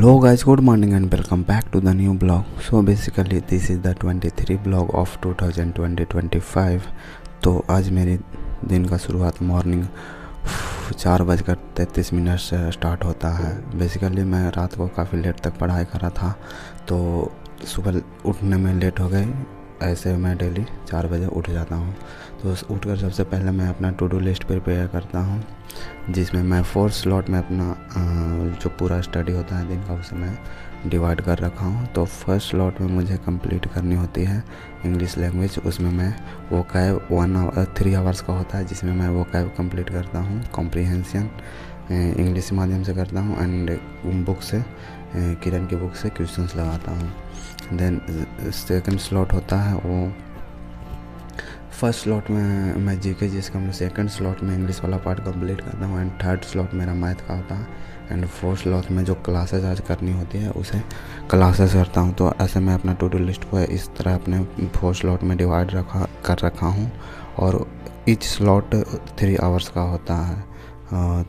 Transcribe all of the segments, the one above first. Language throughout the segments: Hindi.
Hello guys, good morning and welcome back to the new blog. So basically this is the 23 blog of 2020-25। तो आज मेरे दिन का शुरुआत मॉर्निंग 4:33 से स्टार्ट होता है। बेसिकली मैं रात को काफ़ी लेट तक पढ़ाई कर रहा था, तो सुबह उठने में लेट हो गई। ऐसे मैं डेली 4 बजे उठ जाता हूँ। तो उठकर सबसे पहले मैं अपना टू डू लिस्ट प्रिपेयर करता हूँ, जिसमें मैं 4 स्लॉट में अपना जो पूरा स्टडी होता है दिन का उसे मैं डिवाइड कर रखा हूँ। तो फर्स्ट स्लॉट में मुझे कंप्लीट करनी होती है इंग्लिश लैंग्वेज। उसमें मैं वो कैब 3 आवर्स का होता है, जिसमें मैं वो कैब कंप्लीट करता हूँ। कॉम्प्रिहेंशन इंग्लिश माध्यम से करता हूँ एंड बुक से किरण की बुक से क्वेश्चंस लगाता हूँ। देन सेकंड स्लॉट होता है वो फर्स्ट स्लॉट में मैं जीके, जिसका मैं सेकंड स्लॉट में इंग्लिश वाला पार्ट कंप्लीट करता हूँ एंड थर्ड स्लॉट मेरा मैथ का होता है एंड फोर्थ स्लॉट में जो क्लासेस आज करनी होती है उसे क्लासेस करता हूँ। तो ऐसे मैं अपना टू डू लिस्ट को इस तरह अपने 4 स्लॉट में डिवाइड कर रखा हूँ और ईच स्लॉट 3 आवर्स का होता है।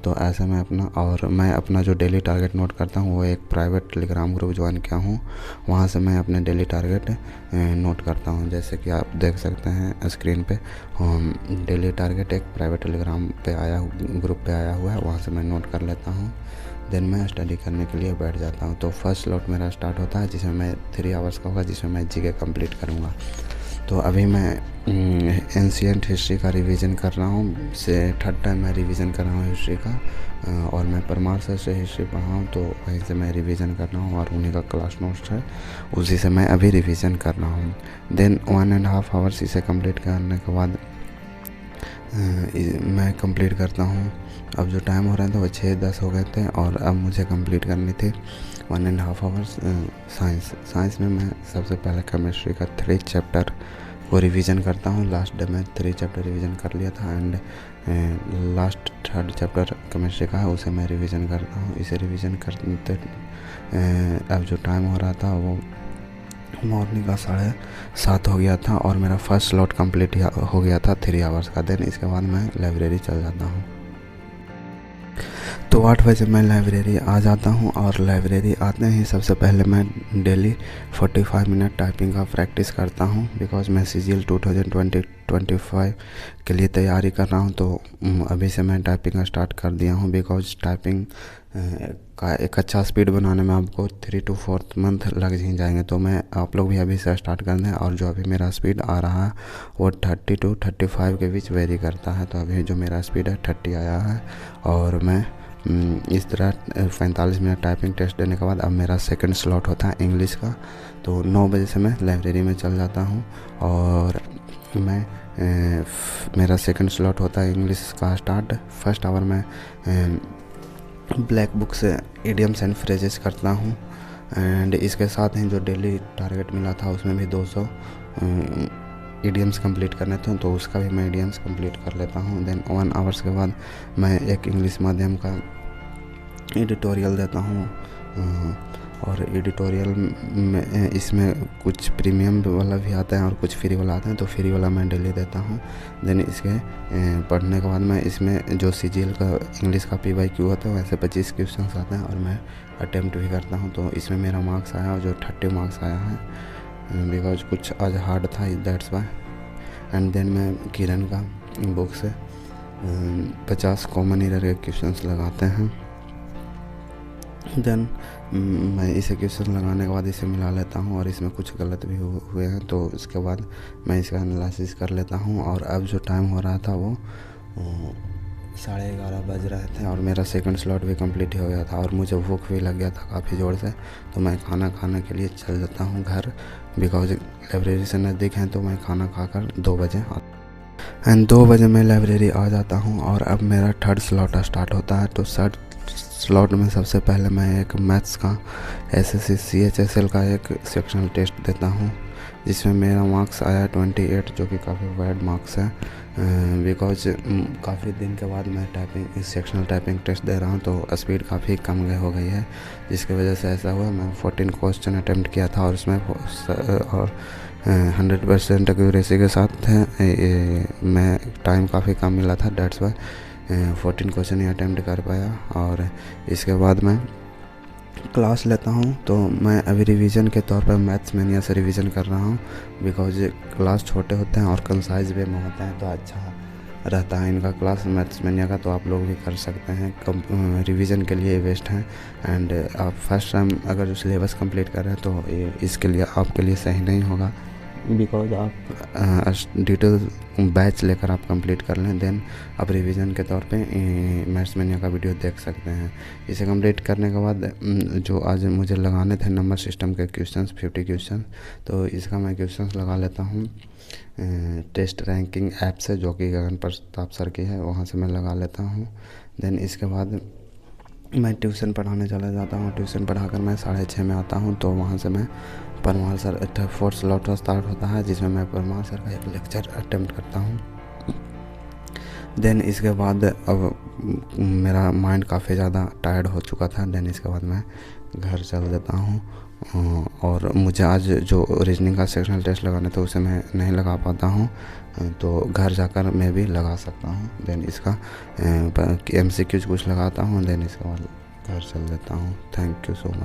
तो ऐसे मैं अपना जो डेली टारगेट नोट करता हूँ वो एक प्राइवेट टेलीग्राम ग्रुप ज्वाइन किया हूँ। वहाँ से मैं अपने डेली टारगेट नोट करता हूँ। जैसे कि आप देख सकते हैं स्क्रीन पे, डेली टारगेट एक प्राइवेट टेलीग्राम पे ग्रुप पे आया हुआ है, वहाँ से मैं नोट कर लेता हूँ। देन मैं स्टडी करने के लिए बैठ जाता हूँ। तो फर्स्ट स्लॉट मेरा स्टार्ट होता है जिसमें मैं 3 आवर्स का होगा, जिसमें मैं जीके कंप्लीट करूँगा। तो अभी मैं एंशिएंट हिस्ट्री का रिवीजन कर रहा हूँ। थर्ड टाइम मैं रिवीजन कर रहा हूँ हिस्ट्री का, और मैं परमार सर से हिस्ट्री पढ़ा हूँ, तो वहीं से मैं रिवीजन कर रहा हूँ और उन्हीं का क्लास नोट्स है, उसी से मैं अभी रिवीजन कर रहा हूँ। देन 1.5 आवर्स इसे कंप्लीट करने के बाद मैं कंप्लीट करता हूँ। अब जो टाइम हो रहा था वो 6:10 हो गए थे और अब मुझे कंप्लीट करनी थी 1.5 आवर्स साइंस में मैं सबसे पहले केमिस्ट्री का 3 चैप्टर को रिवीजन करता हूँ। लास्ट डे में 3 चैप्टर रिवीजन कर लिया था and last 3rd chapter chemistry का है उसे मैं रिवीजन करता हूँ। इसे रिवीजन करते अब जो टाइम हो रहा था वो मॉर्निंग का 7:30 हो गया था और मेरा फर्स्ट स्लॉट कंप्लीट हो गया था 3 आवर्स का। देन इसके बाद मैं लाइब्रेरी चल जाता हूँ। तो 8 बजे मैं लाइब्रेरी आ जाता हूँ और लाइब्रेरी आते ही सबसे पहले मैं डेली 45 मिनट टाइपिंग का प्रैक्टिस करता हूँ, बिकॉज मैं CGL 2020-25 के लिए तैयारी कर रहा हूँ। तो अभी से मैं टाइपिंग का स्टार्ट कर दिया हूँ, बिकॉज टाइपिंग का एक अच्छा स्पीड बनाने में आपको 3 to 4 मंथ लग ही जाएंगे। तो मैं आप लोग भी अभी से स्टार्ट कर दें। और जो अभी मेरा स्पीड आ रहा है वो 30 to 35 के बीच वेरी करता है। तो अभी जो मेरा स्पीड है 30 आया है और मैं इस तरह 45 मिनट टाइपिंग टेस्ट देने के बाद अब मेरा सेकंड स्लॉट होता है इंग्लिश का। तो 9 बजे से मैं लाइब्रेरी में चल जाता हूँ और मेरा सेकंड स्लॉट होता है इंग्लिश का स्टार्ट। फर्स्ट आवर में ब्लैक बुक से इडियम्स एंड फ्रेजेस करता हूँ एंड इसके साथ ही जो डेली टारगेट मिला था उसमें भी 200 इडियम्स कंप्लीट करने थे, तो उसका भी मैं इडियम्स कंप्लीट कर लेता हूँ। देन 1 आवर्स के बाद मैं एक इंग्लिश माध्यम का एडिटोरियल देता हूँ और एडिटोरियल में इसमें कुछ प्रीमियम वाला भी आता है और कुछ फ्री वाला आता है, तो फ्री वाला मैं डेली देता हूँ। देन इसके पढ़ने के बाद मैं इसमें जो CGL का इंग्लिश का PYQ होता है वैसे 25 क्वेश्चन आते हैं और मैं अटेम्प्ट भी करता हूँ। तो इसमें मेरा मार्क्स आया और जो 30 मार्क्स आया है, बिकॉज कुछ आज हार्ड था, दैट्स वाई। एंड देन मैं किरण का बुक से 50 कॉमन एरर के क्वेश्चंस लगाते हैं। देन मैं इसे क्वेश्चन लगाने के बाद इसे मिला लेता हूँ और इसमें कुछ गलत भी हुए हैं, तो इसके बाद मैं इसका एनालिसिस कर लेता हूँ। और अब जो टाइम हो रहा था वो 11:30 बज रहे थे और मेरा सेकंड स्लॉट भी कंप्लीट हो गया था और मुझे भूख भी लग गया था काफ़ी ज़ोर से। तो मैं खाना खाने के लिए चल जाता हूँ घर, बिकॉज लाइब्रेरी से नज़दीक है। तो मैं खाना खाकर 2 बजे एंड 2 बजे मैं लाइब्रेरी आ जाता हूँ और अब मेरा 3rd स्लॉट स्टार्ट होता है। तो 3rd स्लॉट में सबसे पहले मैं एक मैथ्स का SSC CHSL का एक सेक्शनल टेस्ट देता हूँ, जिसमें मेरा मार्क्स आया 28, जो कि काफ़ी बैड मार्क्स है, बिकॉज काफ़ी दिन के बाद मैं टाइपिंग सेक्शनल टाइपिंग टेस्ट दे रहा हूँ, तो स्पीड काफ़ी कम हो गई है, जिसकी वजह से ऐसा हुआ। मैं 14 क्वेश्चन अटैम्प्ट किया था और उसमें 100% एक्यूरेसी के साथ मैं टाइम काफ़ी कम मिला था, that's why 14 question he attempt कर पाया। और इसके बाद मैं क्लास लेता हूँ, तो मैं अभी रिवीजन के तौर पर मैथ्स मैनिया से रिवीजन कर रहा हूँ। बिकॉज क्लास छोटे होते हैं और कंसाइज वे में होते हैं, तो अच्छा रहता है इनका क्लास मैथ्स मैनिया का। तो आप लोग भी कर सकते हैं, कम रिवीजन के लिए बेस्ट हैं। एंड आप फर्स्ट टाइम अगर जो सिलेबस कंप्लीट कर रहे हैं तो ये इसके लिए आपके लिए सही नहीं होगा। बिकॉज आप डिटेल बैच लेकर आप कंप्लीट कर लें, देन आप रिवीजन के तौर पे मैथ्स मैनिया का वीडियो देख सकते हैं। इसे कंप्लीट करने के बाद जो आज मुझे लगाने थे नंबर सिस्टम के क्वेश्चंस 50 क्वेश्चन, तो इसका मैं क्वेश्चंस लगा लेता हूँ टेस्ट रैंकिंग ऐप से, जो कि गगन प्रताप सर की है, वहाँ से मैं लगा लेता हूँ। देन इसके बाद मैं ट्यूशन पढ़ाने चला जाता हूँ। ट्यूशन पढ़ाकर मैं 6:30 में आता हूँ, तो वहाँ से मैं Parmar sir 4th slot start होता है, जिसमें मैं परमार सर का एक लेक्चर अटेम्प्ट करता हूँ। देन इसके बाद अब मेरा माइंड काफ़ी ज़्यादा टायर्ड हो चुका था। देन इसके बाद मैं घर चल देता हूँ। और मुझे आज जो रीजनिंग का सेक्शनल टेस्ट लगाना था उसे मैं नहीं लगा पाता हूँ, तो घर जाकर मैं भी लगा सकता हूँ। देन इसका MCQs कुछ लगाता हूँ, देन इसके बाद घर चल देता हूँ। Thank you so much.